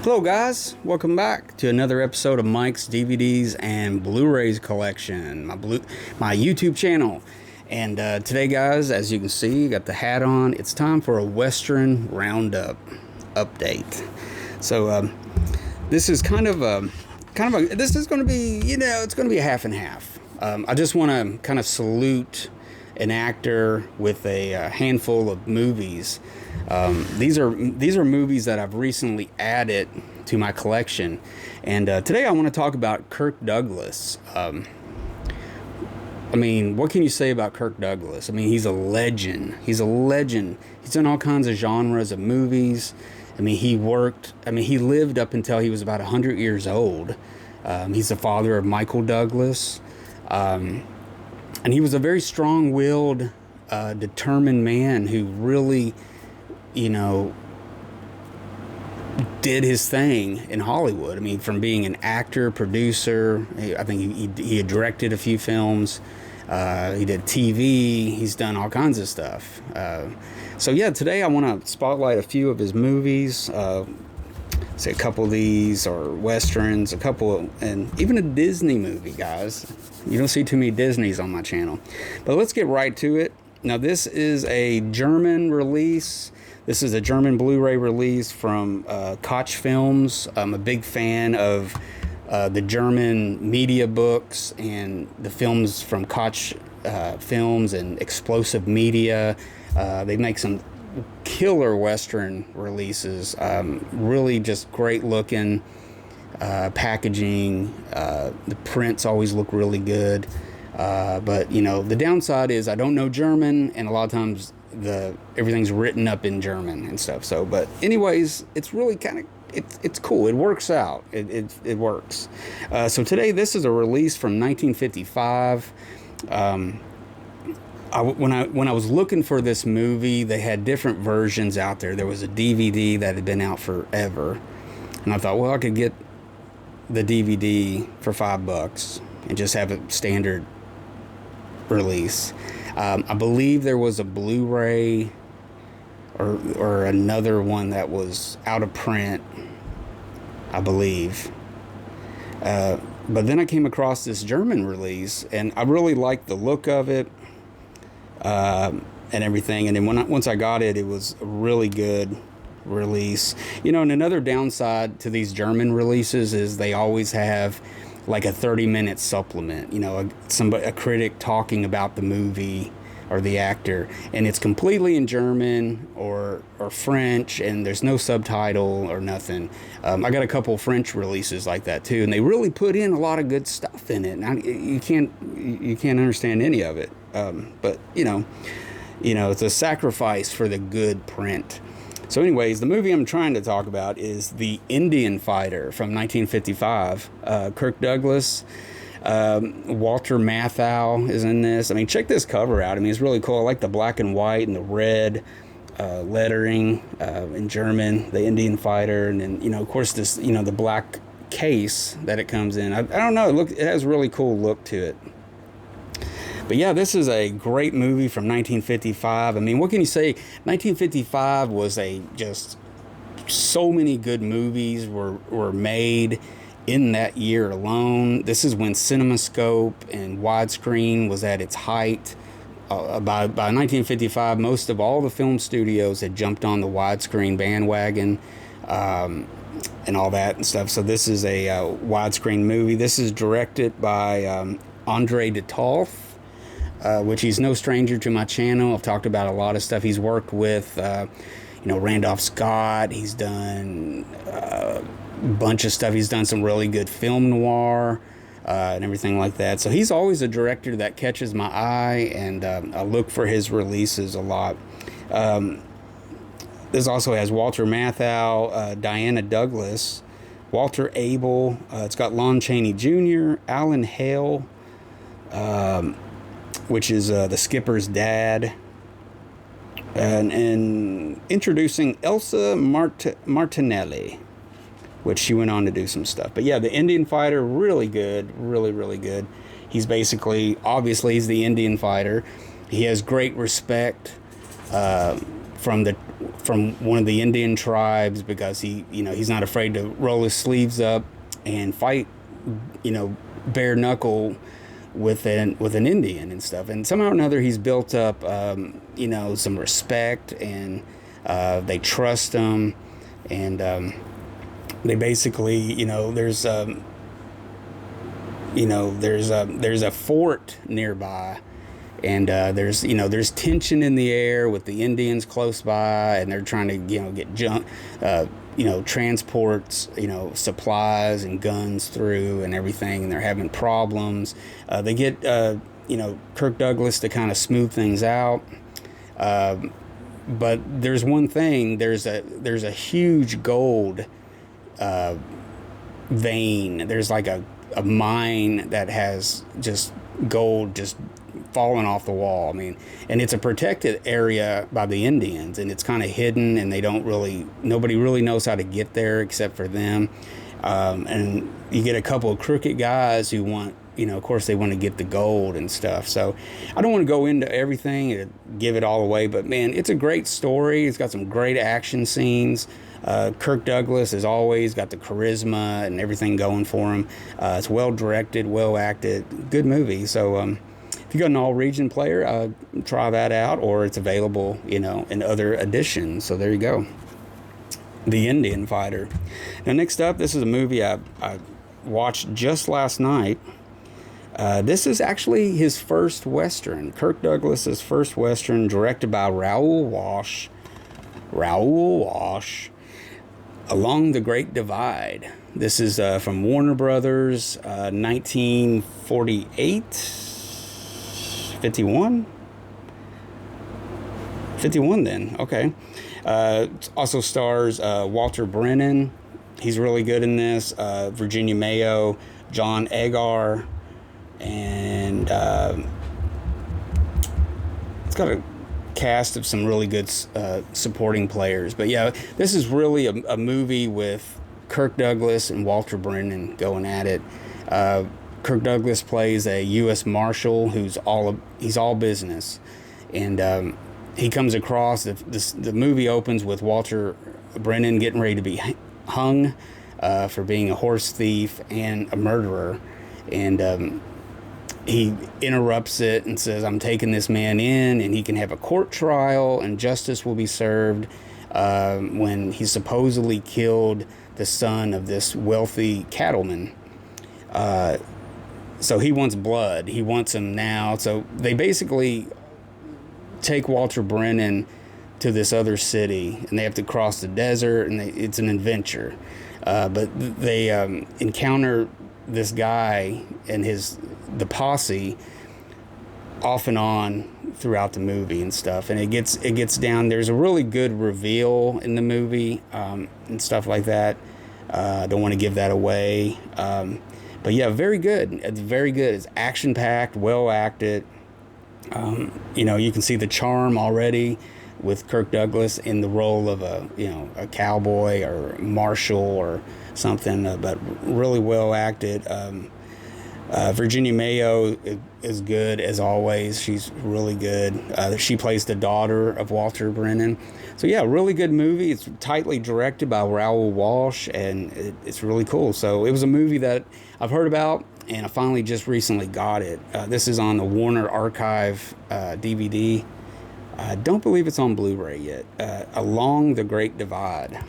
Hello guys, welcome back to another episode of Mike's DVDs and Blu-rays collection, my YouTube channel. And today guys, as you can see, got the hat on. It's time for a Western Roundup update. So this is this is going to be, it's going to be a half and half. I just want to kind of salute an actor with a handful of movies. These are movies that I've recently added to my collection, and today I want to talk about Kirk Douglas. I mean, what can you say about Kirk Douglas? I mean, he's a legend. He's a legend. He's done all kinds of genres of movies. I mean, he lived up until he was about 100 years old. He's the father of Michael Douglas. And he was a very strong-willed, determined man who really, did his thing in Hollywood. I mean, from being an actor, producer, I think he had directed a few films. He did TV. He's done all kinds of stuff. So yeah, today I want to spotlight a few of his movies. Say a couple of these are Westerns, and even a Disney movie, guys. You don't see too many Disneys on my channel. But let's get right to it. Now, this is a German release. This is a German Blu-ray release from Koch Films. I'm a big fan of the German media books and the films from Koch Films and Explosive Media. They make some killer Western releases. Really just great looking packaging. The prints always look really good. But the downside is I don't know German, and a lot of times everything's written up in German and stuff. So, but anyways, it's really it's cool. It works out. It works. So today, this is a release from 1955. When I was looking for this movie, they had different versions out there. There was a DVD that had been out forever, and I thought, well, I could get the DVD for $5 and just have a standard release. I believe there was a Blu-ray or another one that was out of print, I believe. But then I came across this German release, and I really liked the look of it. And everything, and then once I got it, it was a really good release. And another downside to these German releases is they always have like a 30-minute supplement. A critic talking about the movie or the actor, and it's completely in German or French, and there's no subtitle or nothing. I got a couple French releases like that too, and they really put in a lot of good stuff in it. Now, you can't understand any of it, but it's a sacrifice for the good print. So anyways, the movie I'm trying to talk about is The Indian Fighter from 1955. Kirk Douglas, Walter Matthau is in this. I mean, check this cover out. I mean, it's really cool. I like the black and white and the red lettering in German, The Indian Fighter. And then, of course, this, the black case that it comes in. I don't know. It has a really cool look to it. But yeah, this is a great movie from 1955. I mean, what can you say? 1955 was just so many good movies were made in that year alone. This is when CinemaScope and widescreen was at its height. By 1955, most of all the film studios had jumped on the widescreen bandwagon and all that and stuff. So this is a widescreen movie. This is directed by Andre de Toth. Which he's no stranger to my channel. I've talked about a lot of stuff he's worked with. Randolph Scott. He's done a bunch of stuff. He's done some really good film noir and everything like that. So he's always a director that catches my eye, and I look for his releases a lot. This also has Walter Matthau, Diana Douglas, Walter Abel. It's got Lon Chaney Jr., Alan Hale, which is the skipper's dad, and introducing Elsa Martinelli. which she went on to do some stuff. But yeah, the Indian fighter, really good, really, really good. He's basically, obviously, he's the Indian fighter. He has great respect from one of the Indian tribes, because he's not afraid to roll his sleeves up and fight, bare knuckle with an Indian and stuff. And somehow or another, he's built up, some respect, and they trust him, and they basically, there's a fort nearby, and there's tension in the air with the Indians close by, and they're trying to get transports supplies and guns through and everything, and they're having problems. They get Kirk Douglas to kind of smooth things out, but there's one thing: there's a huge gold vein. There's like a mine that has just gold just falling off the wall. I mean, and it's a protected area by the Indians, and it's kind of hidden, and nobody really knows how to get there except for them. And you get a couple of crooked guys who want, of course, they want to get the gold and stuff. So I don't want to go into everything and give it all away, but man, it's a great story. It's got some great action scenes. Kirk Douglas, as always, got the charisma and everything going for him. It's well directed, well acted, good movie. So if you got an all-region player, try that out, or it's available, in other editions. So there you go. The Indian Fighter. Now, next up, this is a movie I watched just last night. This is actually his first Western, Kirk Douglas's first Western, directed by Raoul Walsh. Along the Great Divide. This is from Warner Brothers, 1948, 51 then, okay. It also stars Walter Brennan. He's really good in this. Virginia Mayo, John Agar, and it's got a cast of some really good supporting players. But yeah, this is really a movie with Kirk Douglas and Walter Brennan going at it. Kirk Douglas plays a U.S. Marshal who's all business, and he comes across the movie opens with Walter Brennan getting ready to be hung for being a horse thief and a murderer, and he interrupts it and says, I'm taking this man in, and he can have a court trial, and justice will be served when he supposedly killed the son of this wealthy cattleman. So he wants blood. He wants him now. So they basically take Walter Brennan to this other city, and they have to cross the desert, and it's an adventure. But they encounter this guy and the posse off and on throughout the movie and stuff, and it gets down. There's a really good reveal in the movie and stuff like that. I don't want to give that away, but yeah, very good. It's very good. It's action packed, well acted. You can see the charm already with Kirk Douglas in the role of a cowboy or marshal or something, but really well acted. Virginia Mayo is good as always. She's really good. She plays the daughter of Walter Brennan. So yeah, really good movie. It's tightly directed by Raoul Walsh, and it's really cool. So it was a movie that I've heard about, and I finally just recently got it. This is on the Warner Archive DVD. I don't believe it's on Blu-ray yet. Along the Great Divide.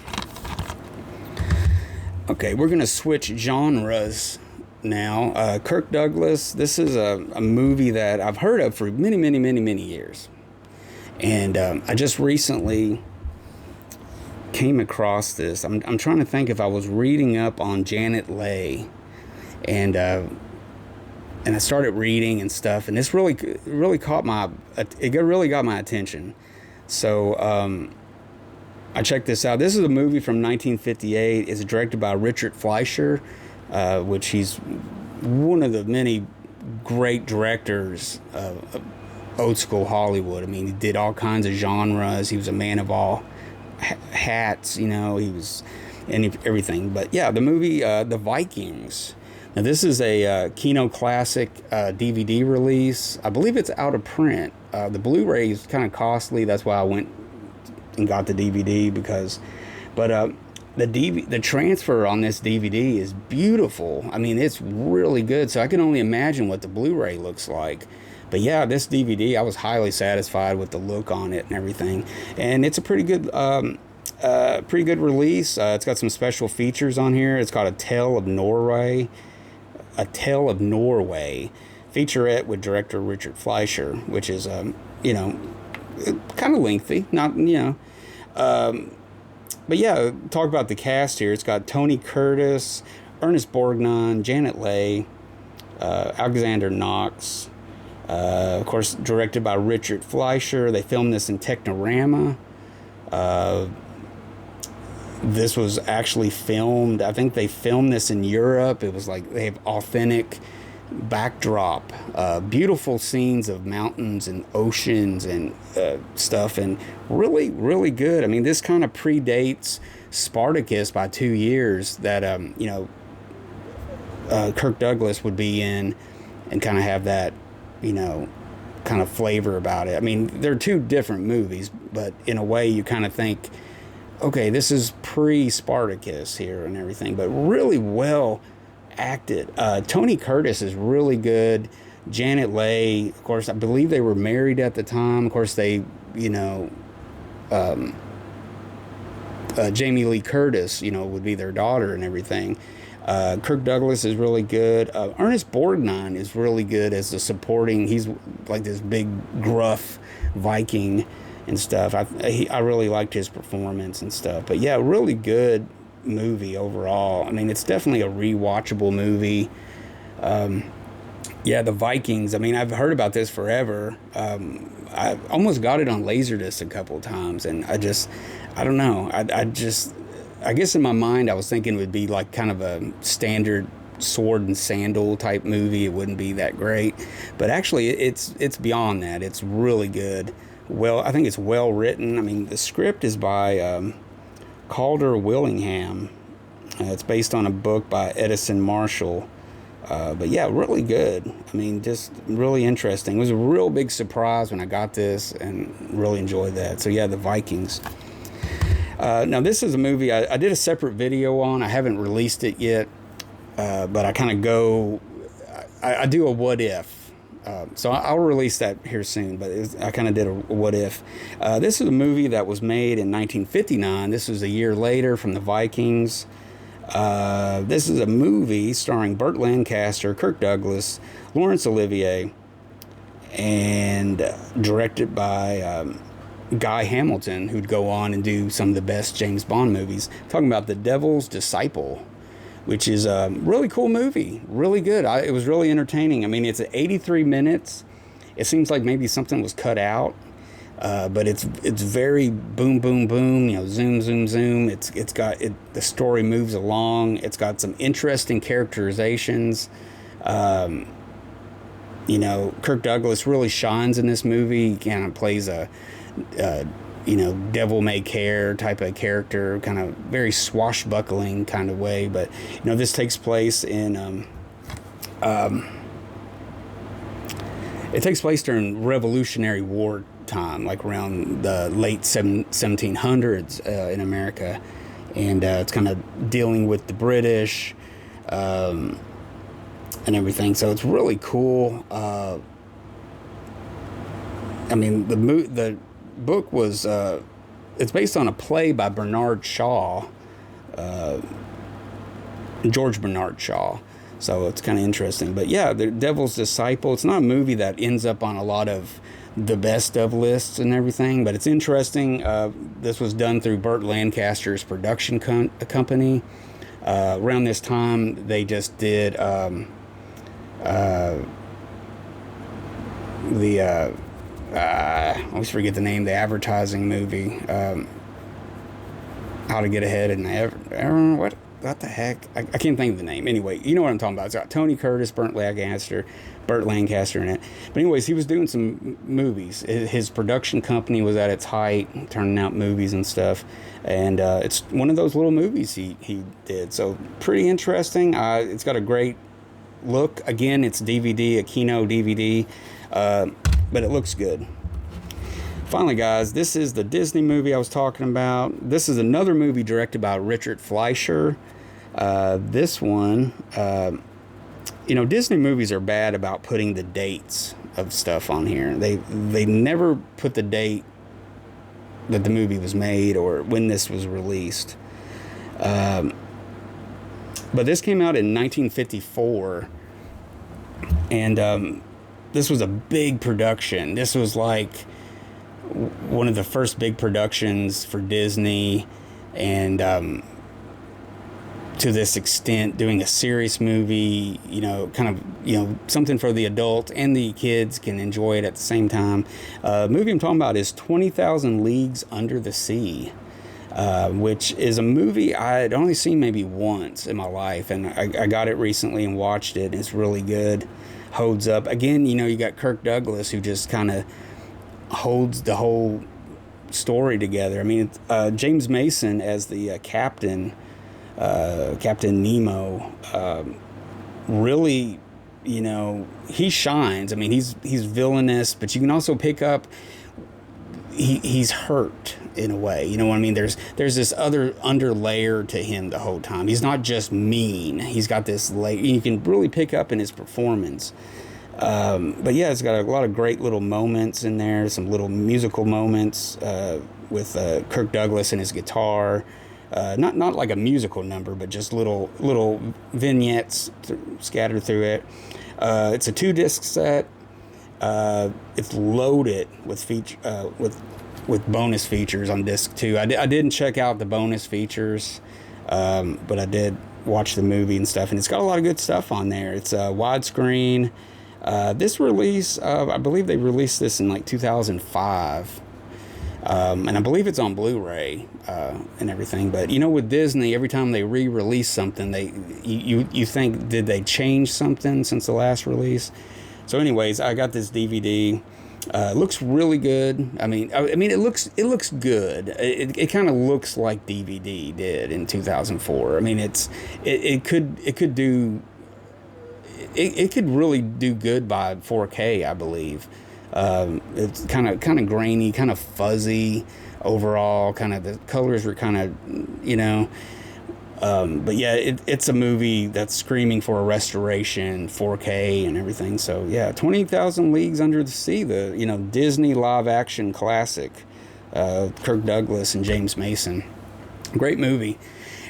Okay, we're going to switch genres now. Kirk Douglas, this is a movie that I've heard of for many, many, many, many years. And I just recently came across this. I'm trying to think if I was reading up on Janet Leigh. And I started reading and stuff. And this really got my attention. So I checked this out. This is a movie from 1958. It's directed by Richard Fleischer, which he's one of the many great directors of old school Hollywood. I mean, he did all kinds of genres. He was a man of all hats. He was and everything. But yeah, the movie The Vikings. Now this is a Kino Classic DVD release. I believe it's out of print. The Blu-ray is kind of costly. That's why I went and got the DVD but the transfer on this DVD is beautiful. I mean, it's really good. So I can only imagine what the Blu-ray looks like. But yeah, this DVD, I was highly satisfied with the look on it and everything. And it's a pretty good release. It's got some special features on here. It's got A Tale of Norway, featurette with director Richard Fleischer, which is, you know, kind of lengthy, not, you know. But yeah, talk about the cast here. It's got Tony Curtis, Ernest Borgnine, Janet Leigh, Alexander Knox. Of course, directed by Richard Fleischer. They filmed this in Technorama. This was actually filmed, I think they filmed this in Europe. It was like they have authentic backdrop, beautiful scenes of mountains and oceans and stuff, and really, really good. I mean, this kind of predates Spartacus by 2 years that, you know, Kirk Douglas would be in and kind of have that, you know, kind of flavor about it. I mean, they're two different movies, but in a way you kind of think, okay, this is pre-Spartacus here and everything, but really well acted. Tony Curtis is really good. Janet Leigh, of course, I believe they were married at the time. Of course, they, you know, Jamie Lee Curtis, you know, would be their daughter and everything. Kirk Douglas is really good. Ernest Borgnine is really good as the supporting. He's like this big, gruff Viking and stuff. I really liked his performance and stuff. But yeah, really good movie overall. I mean, it's definitely a rewatchable movie. Yeah, The Vikings. I mean, I've heard about this forever. I almost got it on Laserdisc a couple of times, and I don't know. I guess in my mind I was thinking it would be like kind of a standard sword and sandal type movie. It wouldn't be that great, but actually it's beyond that. It's really good. Well, I think it's well written. I mean, the script is by Calder Willingham. It's based on a book by Edison Marshall. But yeah, really good. I mean, just really interesting. It was a real big surprise when I got this and really enjoyed that. So yeah, The Vikings. Now this is a movie I did a separate video on. I haven't released it yet, but I kind of go, I do a what if. So I'll release that here soon, but I kind of did a what if. This is a movie that was made in 1959. This was a year later from The Vikings. This is a movie starring Burt Lancaster, Kirk Douglas, Laurence Olivier, and directed by Guy Hamilton, who'd go on and do some of the best James Bond movies. I'm talking about The Devil's Disciple, which is a really cool movie. Really good. It was really entertaining. I mean, it's at 83 minutes. It seems like maybe something was cut out. But it's very boom, boom, boom, you know, zoom, zoom, zoom. It's got the story moves along. It's got some interesting characterizations. You know, Kirk Douglas really shines in this movie. He kind of plays a you know, devil-may-care type of character, kind of very swashbuckling kind of way. But you know, this takes place in it takes place during Revolutionary War time, like around the late 1700s in America, and it's kind of dealing with the British and everything. So it's really cool. I mean, the book was it's based on a play by Bernard Shaw, George Bernard Shaw. So it's kind of interesting. But yeah, The Devil's Disciple, it's not a movie that ends up on a lot of the best of lists and everything, but it's interesting. This was done through Burt Lancaster's production company. Around this time, they just did I always forget the name, the advertising movie, How to Get Ahead in what? what the heck? I can't think of the name. Anyway, you know what I'm talking about. It's got Tony Curtis, Burt Lancaster in it. But anyways, he was doing some movies. His production company was at its height, turning out movies and stuff. And it's one of those little movies he did. So pretty interesting. It's got a great look. Again, it's DVD, a Kino DVD, but it looks good. Finally, guys, this is the Disney movie I was talking about. This is another movie directed by Richard Fleischer. This one, Disney movies are bad about putting the dates of stuff on here. They never put the date that the movie was made or when this was released. But this came out in 1954, and this was a big production. This was like one of the first big productions for Disney, and to this extent, doing a serious movie, something for the adult and the kids can enjoy it at the same time. Movie I'm talking about is 20,000 Leagues Under the Sea, which is a movie I'd only seen maybe once in my life, and I got it recently and watched it, and it's really good, holds up. Again, you got Kirk Douglas, who just kind of holds the whole story together. I mean, James Mason as the captain Nemo, really, he shines. I mean, he's villainous, but you can also pick up he's hurt in a way. You know what I mean? There's this other under layer to him the whole time. He's not just mean. He's got this layer you can really pick up in his performance. But yeah, it's got a lot of great little moments in there, some little musical moments with Kirk Douglas and his guitar. Not like a musical number, but just little vignettes scattered through it. It's a 2-disc set. It's loaded with bonus features on disc 2. I didn't check out the bonus features, but I did watch the movie and stuff, and it's got a lot of good stuff on there. It's widescreen. This release, I believe they released this in like 2005, and I believe it's on Blu-ray and everything. But with Disney, every time they re-release something, you think, did they change something since the last release? So anyways, I got this DVD. It looks really good. I mean, it looks good. It kind of looks like DVD did in 2004. I mean, it could do. It could really do good by 4K, I believe. It's kind of grainy, kind of fuzzy overall. Kind of the colors were kind of, but yeah, it's a movie that's screaming for a restoration, 4K and everything. So yeah, 20,000 Leagues Under the Sea, the Disney live action classic, Kirk Douglas and James Mason, great movie.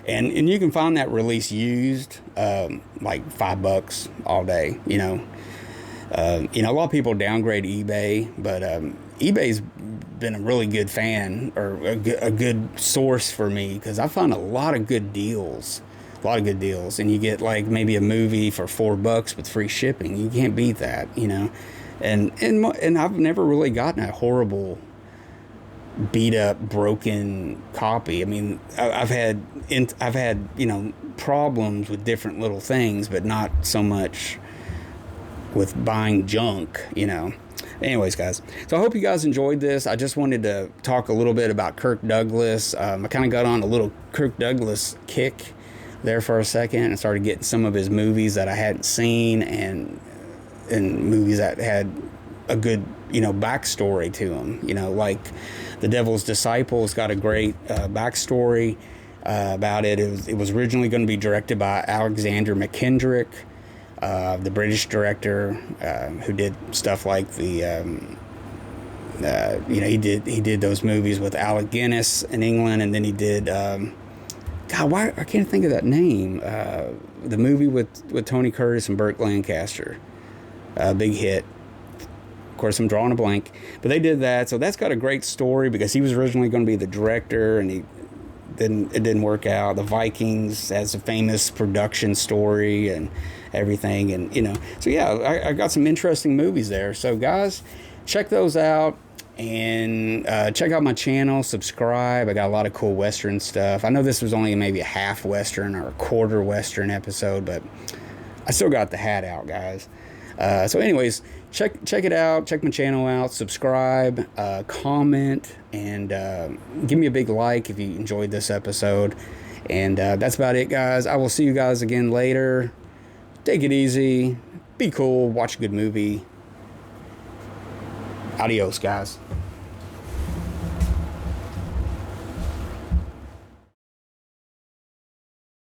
And you can find that release used, like $5 all day. A lot of people downgrade eBay, but eBay's been a really good fan, or a good source for me, because I find a lot of good deals, and you get like maybe a movie for $4 with free shipping. You can't beat that, And I've never really gotten a horrible, beat up, broken copy. I mean, I've had problems with different little things, but not so much with buying junk. Anyways, guys, so I hope you guys enjoyed this. I just wanted to talk a little bit about Kirk Douglas. I kind of got on a little Kirk Douglas kick there for a second and started getting some of his movies that I hadn't seen, and movies that had a good backstory to them. Like The Devil's Disciples got a great backstory about it. It was originally going to be directed by Alexander McKendrick, the British director who did stuff like he did those movies with Alec Guinness in England, and then he did why I can't think of that name, the movie with Tony Curtis and Burt Lancaster, big hit. Of course, I'm drawing a blank, but they did that. So that's got a great story, because he was originally going to be the director, and it didn't work out. The Vikings has a famous production story and everything, and so yeah, I got some interesting movies there. So guys, check those out, And check out my channel, subscribe. I got a lot of cool Western stuff. I know this was only maybe a half Western or a quarter Western episode, but I still got the hat out, guys. So anyways, check it out. Check my channel out. Subscribe, comment, and give me a big like if you enjoyed this episode. And that's about it, guys. I will see you guys again later. Take it easy. Be cool. Watch a good movie. Adios, guys.